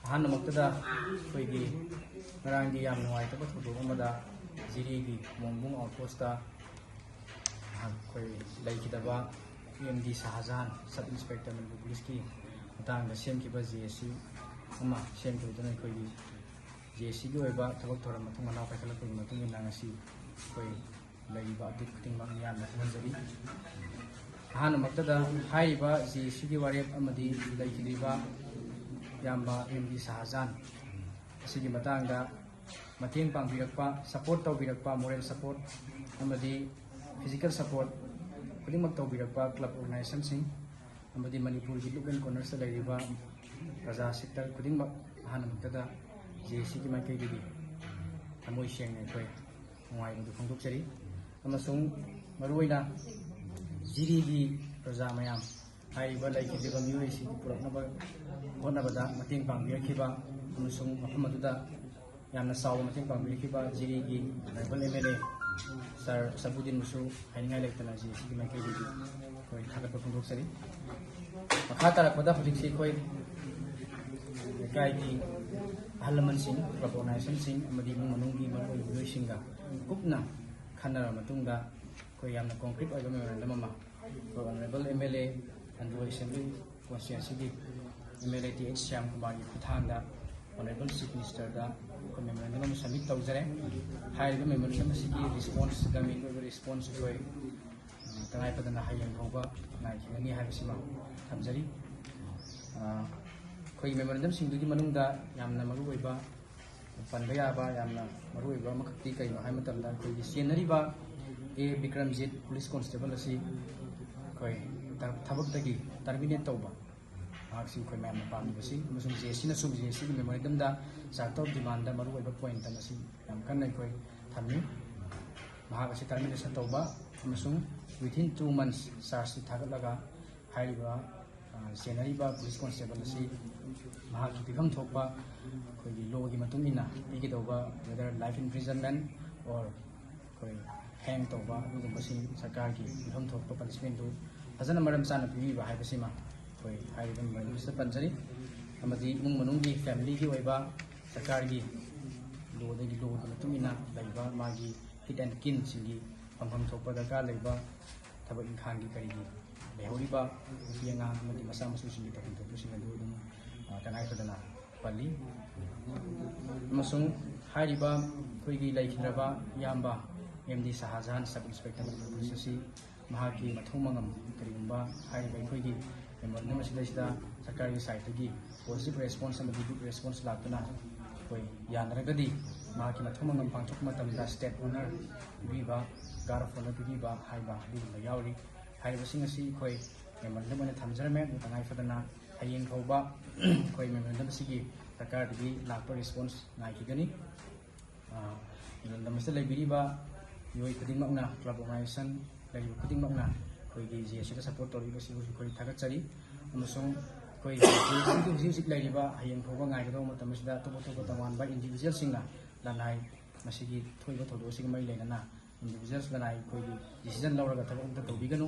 ꯑꯍꯥꯟꯕꯃꯛꯇꯗ ꯑꯩꯈꯣꯏꯒꯤ ꯉꯔꯥꯡꯒꯤ ꯌꯥꯝ ꯅꯨꯡꯉꯥꯏꯇꯕ ꯊꯧꯗꯣꯛ ꯑꯃꯗ ꯖꯤꯔꯤꯒꯤ ꯃꯣꯡꯕꯨꯡ ꯑꯥꯎꯠꯄꯣꯁꯇ ꯑꯩꯈꯣꯏ ꯂꯩꯈꯤꯗꯕ AMD ꯁꯍꯥꯖꯍꯥꯟ ꯁꯕ ꯏꯟꯁꯄꯦꯛꯇꯔ ꯃꯅꯤꯄꯨꯔ ꯄꯨꯂꯤꯁꯀꯤ ꯃꯇꯥꯡꯗ ꯁꯦꯝꯈꯤꯕ JSC ꯑꯃ ꯁꯦꯝꯈꯤꯕꯗꯨꯅ ꯑꯩꯈꯣꯏꯒꯤ JSCꯒꯤ ꯑꯣꯏꯕ ꯊꯕꯛ ꯊꯧꯔꯝ ꯃꯇꯨꯡ ꯃꯅꯥꯎ ꯄꯥꯏꯈꯠꯂꯛꯄꯒꯤ ꯃꯇꯨꯡ ꯏꯟꯅ ꯉꯁꯤ ꯑꯩꯈꯣꯏ ꯂꯩꯔꯤꯕ ꯑꯞꯗꯦꯠ ꯈꯨꯗꯤꯡꯃꯛ ꯃꯤꯌꯥꯝꯗ ꯈꯪꯍꯟꯖꯔꯤ꯫ ꯑꯍꯥꯟꯕꯃꯛꯇꯗ ꯍꯥꯏꯔꯤꯕ JSCꯒꯤ ꯋꯥꯔꯦꯞ ꯑꯃꯗꯤ ꯂꯩꯈꯤꯗ꯭ꯔꯤꯕ ꯏꯌꯥꯝꯕ AMD ꯁꯍꯥꯖꯍꯥꯟ ꯑꯁꯤꯒꯤ ꯃꯇꯥꯡꯗ ꯃꯇꯦꯡ ꯄꯥꯡꯕꯤꯔꯛꯄ, ꯁꯄꯣꯔꯠ ꯇꯧꯕꯤꯔꯛꯄ, ꯃꯣꯔꯦꯜ ꯁꯄꯣꯔꯠ ꯑꯃꯗꯤ ꯐꯤꯖꯤꯀꯦꯜ ꯁꯄꯣꯔꯠ ꯈꯨꯗꯤꯡꯃꯛ ꯇꯧꯕꯤꯔꯛꯄ ꯀ꯭ꯂꯕ ꯑꯣꯔꯒꯅꯥꯏꯖꯦꯁꯟꯁꯤꯡ ꯑꯃꯗꯤ ꯃꯅꯤꯄꯨꯔꯒꯤ ꯂꯨꯞ ꯑꯦꯟ ꯀꯣꯔꯅꯔꯁꯇ ꯂꯩꯔꯤꯕ ꯄ꯭ꯔꯖꯥ ꯁꯦꯛꯇꯔ ꯈꯨꯗꯤꯡꯃꯛ ꯑꯍꯥꯟꯕꯃꯛꯇꯗ JSCꯒꯤ ꯃꯥꯏꯀꯩꯗꯒꯤ ꯊꯃꯣꯏ ꯁꯦꯡꯅ ꯑꯩꯈꯣꯏ ꯅꯨꯡꯉꯥꯏꯕꯗꯨ ꯐꯣꯡꯗꯣꯛꯆꯔꯤ ꯑꯃꯁꯨꯡ ꯃꯔꯨꯑꯣꯏꯅ ꯖꯤꯔꯤꯒꯤ ꯄ꯭ꯔꯖꯥ ꯃꯌꯥꯝ ꯍꯥꯏꯔꯤꯕ ꯂꯩꯈꯤꯗ꯭ꯔꯤꯕ ꯃꯤꯑꯣꯏꯁꯤꯡ ꯄꯨꯔꯛꯅꯕ ꯍꯣꯠꯅꯕꯗ ꯃꯇꯦꯡ ꯄꯥꯡꯕꯤꯔꯛꯈꯤꯕ ꯑꯃꯁꯨꯡ ꯃꯐꯝ ꯑꯗꯨꯗ ꯌꯥꯝꯅ ꯆꯥꯎꯕ ꯃꯇꯦꯡ ꯄꯥꯡꯕꯤꯔꯛꯈꯤꯕ ꯖꯤꯔꯤꯒꯤ ꯇ꯭ꯔꯥꯏꯕꯦꯜ MLA ꯁꯔ ꯁꯕꯨꯗꯤꯟꯕꯨꯁꯨ ꯍꯥꯏꯅꯤꯡꯉꯥꯏ ꯂꯩꯇꯅ JSCꯒꯤ ꯃꯥꯏꯀꯩꯗꯒꯤ ꯑꯩꯈꯣꯏ ꯊꯥꯒꯠꯄ ꯐꯣꯡꯗꯣꯛꯆꯔꯤ꯫ ꯃꯈꯥ ꯇꯥꯔꯛꯄꯗ ꯍꯧꯖꯤꯛꯁꯤ ꯑꯩꯈꯣꯏ ꯂꯩꯀꯥꯏꯒꯤ ꯑꯍꯜ ꯂꯃꯟꯁꯤꯡ, ꯀ꯭ꯂꯕ ꯑꯣꯔꯒꯅꯥꯏꯖꯦꯁꯟꯁꯤꯡ ꯑꯃꯗꯤ ꯏꯃꯨꯡ ꯃꯅꯨꯡꯒꯤ ꯃꯔꯨꯑꯣꯏꯕ ꯃꯤꯑꯣꯏꯁꯤꯡꯒ ꯀꯨꯞꯅ ꯈꯟꯅꯔꯕ ꯃꯇꯨꯡꯗ ꯑꯩꯈꯣꯏ ꯌꯥꯝꯅ ꯀꯣꯟꯀ꯭ꯔꯤꯠ ꯑꯣꯏꯕ ꯃꯦꯃꯣꯔꯦꯟꯗꯝ ꯑꯃ ꯑꯩꯈꯣꯏ ꯑꯣꯅꯔꯦꯕꯜ MLA ꯑꯟꯗ꯭ꯔꯣ ꯑꯦꯁꯦꯝꯕ꯭ꯂꯤ ꯀꯣꯟꯁꯇꯤꯇ꯭ꯌꯨꯟꯁꯤꯒꯤ MLA TH ꯁ꯭ꯌꯥꯝꯀꯨꯃꯥꯔꯒꯤ ꯈꯨꯠꯊꯥꯡꯗ ꯑꯣꯅꯔꯦꯕꯜ ꯆꯤꯐ ꯃꯤꯅꯤꯁꯇꯔꯗ ꯑꯩꯈꯣꯏ ꯃꯦꯃꯣꯔꯦꯟꯗꯝ ꯑꯃ ꯁꯕꯃꯤꯠ ꯇꯧꯖꯔꯦ꯫ ꯍꯥꯏꯔꯤꯕ ꯃꯦꯃꯣꯔꯦꯟꯗꯝ ꯑꯁꯤꯒꯤ ꯔꯤꯁꯄꯣꯟꯁ, ꯒꯃꯦꯟꯒꯤ ꯑꯣꯏꯕ ꯔꯤꯁꯄꯣꯟꯁ ꯑꯩꯈꯣꯏ ꯇꯉꯥꯏꯐꯗꯅ ꯍꯌꯦꯡ ꯐꯥꯎꯕ ꯉꯥꯏꯈꯤꯒꯅꯤ ꯍꯥꯏꯕꯁꯤꯃ ꯊꯝꯖꯔꯤ꯫ ꯑꯩꯈꯣꯏꯒꯤ ꯃꯦꯃꯣꯔꯦꯟꯗꯝꯁꯤꯡꯗꯨꯒꯤ ꯃꯅꯨꯡꯗ ꯌꯥꯝꯅ ꯃꯔꯨꯑꯣꯏꯕ ꯄꯟꯕ ꯌꯥꯕ ꯌꯥꯝꯅ ꯃꯔꯨꯑꯣꯏꯕ ꯑꯃꯈꯛꯇꯤ ꯀꯔꯤꯅꯣ ꯍꯥꯏꯕ ꯃꯇꯝꯗ ꯑꯩꯈꯣꯏꯒꯤ ꯆꯦꯟꯅꯔꯤꯕ ꯕꯤꯀ꯭ꯔꯝꯖꯤꯠ ꯄꯨꯂꯤꯁ ꯀꯣꯟꯁꯇꯦꯕꯜ ꯑꯁꯤ ꯑꯩꯈꯣꯏ ꯊꯕꯛꯇꯒꯤ ꯇꯔꯃꯤꯅꯦꯠ ꯇꯧꯕ ꯃꯍꯥꯛꯁꯤ ꯑꯩꯈꯣꯏ ꯃꯌꯥꯝꯅ ꯄꯥꯝꯂꯤꯕꯁꯤ ꯑꯃꯁꯨꯡ JSCꯅꯁꯨ JSCꯒꯤ ꯃꯦꯃꯣꯔꯦꯟꯗꯝꯗ ꯆꯥꯔꯇꯔ ꯑꯣꯐ ꯗꯤꯃꯥꯟꯗ ꯃꯔꯨꯑꯣꯏꯕ ꯄꯣꯏꯟꯠ ꯑꯃꯁꯤ ꯌꯥꯝ ꯀꯟꯅ ꯑꯩꯈꯣꯏ ꯊꯝꯃꯤ꯫ ꯃꯍꯥꯛ ꯑꯁꯤ ꯇꯔꯃꯤꯅꯦꯁꯟ ꯇꯧꯕ ꯑꯃꯁꯨꯡ ꯋꯤꯊꯤꯟ 2 months ꯆꯥꯔꯖꯁꯤ ꯊꯥꯒꯠꯂꯒ ꯍꯥꯏꯔꯤꯕ ꯆꯦꯟꯅꯔꯤꯕ ꯄꯨꯂꯤꯁ ꯀꯣꯟꯁꯇꯦꯕꯜ ꯑꯁꯤ ꯃꯍꯥꯛꯀꯤ ꯄꯤꯐꯝ ꯊꯣꯛꯄ ꯑꯩꯈꯣꯏꯒꯤ ꯂꯣꯒꯤ ꯃꯇꯨꯡ ꯏꯟꯅ ꯄꯤꯒꯗꯧꯕ ꯋꯦꯗꯔ ꯂꯥꯏꯐ ꯏꯝꯄ꯭ꯔꯤꯖꯟꯃꯦꯟ ꯑꯣꯔ ꯑꯩꯈꯣꯏ ꯍꯦꯡ ꯇꯧꯕ ꯑꯗꯨꯒꯨꯝꯕꯁꯤꯡ ꯁꯔꯀꯥꯔꯒꯤ ꯄꯤꯐꯝ ꯊꯣꯛꯄ ꯄꯅꯤꯁꯃꯦꯟꯗꯨ ꯐꯖꯅ ꯃꯔꯝ ꯆꯥꯅ ꯄꯤꯕꯤꯕ ꯍꯥꯏꯕꯁꯤꯃ ꯑꯩꯈꯣই ꯍꯥꯏꯔꯤꯕ ꯃꯦꯃꯣꯔꯦꯟꯗꯝꯁꯤꯗ ꯄꯟꯖꯔꯤ ꯑꯃꯗꯤ ꯏꯃꯨꯡ ꯃꯅꯨꯡꯒꯤ ꯐꯦꯃꯤꯂꯤꯒꯤ ꯑꯣꯏꯕ ꯁꯔꯀꯥꯔꯒꯤ ꯂꯣꯒꯤ ꯃꯇꯨꯡ ꯏꯟꯅ ꯂꯩꯕ ꯃꯥꯒꯤ ꯍꯤꯠ ꯑꯦꯟड ꯀꯤꯟꯁꯤꯡꯒꯤ ꯐꯪꯐꯝ ꯊꯣꯛꯄ ꯗꯔꯀꯥꯔ ꯂꯩꯕ ꯊꯕꯛ ꯏꯪꯈꯥꯡꯒꯤ ꯀꯔꯤꯒꯤ ꯂꯩꯍꯧꯔꯤꯕ ꯅꯨꯄꯤ ꯑꯉꯥꯡ ꯑꯃꯗꯤ ꯃꯆꯥ ꯃꯁꯨꯁꯤꯡꯒꯤ ꯇꯧꯐꯝ ꯊꯣꯛꯄꯁꯤꯡ ꯑꯗꯨ ꯑꯗꯨꯝ ꯇꯉꯥꯏꯐꯗꯅ ꯄꯜꯂꯤ ꯑꯃꯁꯨꯡ ꯍꯥꯏꯔꯤꯕ ꯑꯩꯈꯣꯏꯒꯤ ꯂꯩꯈꯤꯗ꯭ꯔꯕ ꯏꯌꯥꯝꯕ AMD ꯁꯍꯥꯖꯍꯥꯟ ꯁꯕ ꯏꯟꯁꯄꯦꯛꯇꯔ ꯃꯅꯤꯄꯨꯔ ꯄꯨꯂꯤꯁ ꯑꯁꯤ ꯃꯍꯥꯛꯀꯤ ꯃꯊꯧ ꯃꯉꯝ ꯀꯔꯤꯒꯨꯝꯕ ꯍꯥꯏꯔꯤꯕ ꯑꯩꯈꯣꯏꯒꯤ ꯃꯦꯃꯣꯔꯦꯟꯗꯝ ꯑꯁꯤꯗꯩꯁꯤꯗ ꯁꯔꯀꯥꯔꯒꯤ ꯁꯥꯏꯠꯇꯒꯤ ꯄꯣꯖꯤꯇꯤꯚ ꯔꯦꯁꯄꯣꯟꯁ ꯑꯃꯗꯤ ꯒꯨꯗ ꯔꯦꯁꯄꯣꯟꯁ ꯂꯥꯛꯇꯨꯅ ꯑꯩꯈꯣই ꯌꯥꯅꯔꯒꯗꯤ ꯃꯍꯥꯛꯀꯤ ꯃꯊꯧ ꯃꯉꯝ ꯄꯥꯡꯊꯣꯛꯄ ꯃꯇꯝꯗ ꯁ꯭ꯇꯦꯠ ꯑꯣꯅꯔ ꯄꯤꯕꯤꯕ, ꯒꯥꯔꯗ ꯑꯣꯐ ꯑꯣꯅꯔ ꯄꯤꯕꯤꯕ ꯍꯥꯏꯕ ꯑꯗꯨꯒꯨꯝꯕ ꯌꯥꯎꯔꯤ꯫ ꯍꯥꯏꯔꯤꯕꯁꯤꯡ ꯑꯁꯤ ꯑꯩꯈꯣꯏ ꯃꯦꯃꯣꯔꯦꯟꯗꯝ ꯑꯣꯏꯅ ꯊꯝꯖꯔꯝꯃꯦ ꯑꯗꯨ ꯇꯉꯥꯏꯐꯗꯅ ꯍꯌꯦꯡ ꯐꯥꯎꯕ ꯑꯩꯈꯣꯏ ꯃꯦꯃꯣꯔꯦꯟꯗꯝ ꯑꯁꯤꯒꯤ ꯁꯔꯀꯥꯔꯗꯒꯤ ꯂꯥꯛꯄ ꯔꯦꯁꯄꯣꯟꯁ ꯉꯥꯏꯈꯤꯒꯅꯤ꯫ ꯃꯦꯃꯣꯔꯦꯟꯗꯝ ꯑꯁꯤꯗ ꯂꯩꯕꯤꯔꯤꯕ ꯃꯤꯑꯣꯏ ꯈꯨꯗꯤꯡꯃꯛꯅ, ꯀ꯭ꯂꯕ ꯑꯣꯔꯒꯅꯥꯏꯖꯦꯁꯟ ꯂꯩꯔꯤꯕ ꯈꯨꯗꯤꯡꯃꯛꯅ ꯑꯩꯈꯣꯏꯒꯤ JSCꯗ ꯁꯄꯣꯔꯠ ꯇꯧꯔꯤꯕꯁꯤꯕꯨ ꯑꯩꯈꯣꯏ ꯊꯥꯒꯠꯆꯔꯤ ꯑꯃꯁꯨꯡ ꯑꯩꯈꯣꯏ JSCꯒꯤ ꯍꯧꯖꯤꯛ ꯂꯩꯔꯤꯕ ꯍꯌꯦꯡ ꯐꯥꯎꯕ ꯉꯥꯏꯒꯗꯧꯕ ꯃꯇꯝ ꯑꯁꯤꯗ ꯑꯇꯣꯞ ꯑꯇꯣꯞꯄ ꯇꯣꯉꯥꯟꯕ ꯏꯟꯗꯤꯕꯤꯖꯨꯋꯦꯜꯁꯤꯡꯅ ꯂꯅꯥꯏ ꯃꯁꯤꯒꯤ ꯊꯣꯛꯏꯕ ꯊꯧꯗꯣꯛ ꯑꯁꯤꯒ ꯃꯔꯤ ꯂꯩꯅꯅ ꯏꯟꯗꯤꯕꯤꯖꯨꯋꯦꯜꯁ ꯂꯅꯥꯏ ꯑꯩꯈꯣꯏꯒꯤ ꯗꯤꯁꯤꯖꯟ ꯂꯧꯔꯒ ꯊꯕꯛ ꯑꯃꯠꯇ ꯇꯧꯕꯤꯒꯅꯨ꯫